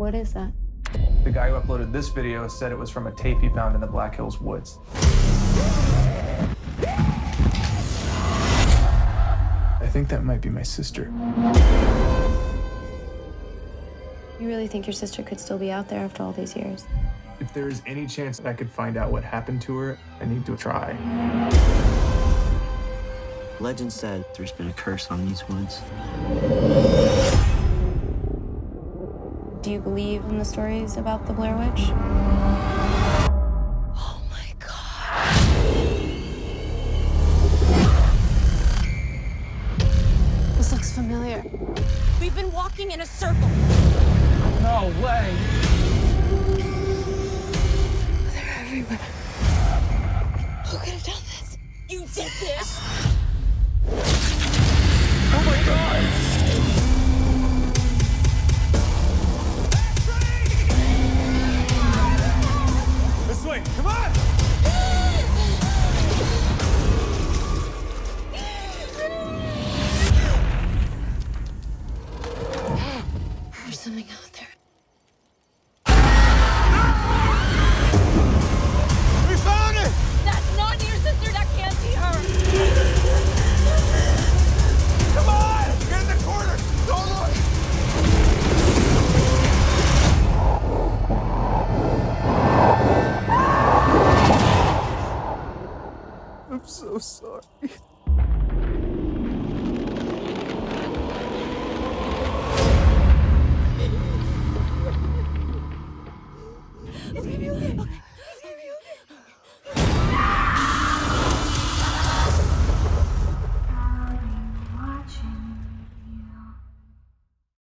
What is that? The guy who uploaded this video said it was from a tape he found in the Black Hills woods. I think that might be my sister. You really think your sister could still be out there after all these years? If there is any chance I could find out what happened to her, I need to try. Legend said there's been a curse on these woods. Do you believe in the stories about the Blair Witch? Oh my God. This looks familiar. We've been walking in a circle. No way! They're everywhere. Who could have done this? You did this! Oh my God! This way, come on! There's something out there. We found it! That's not your sister! That can't be her! Come on! Get in the corner! Don't look! I'm so sorry.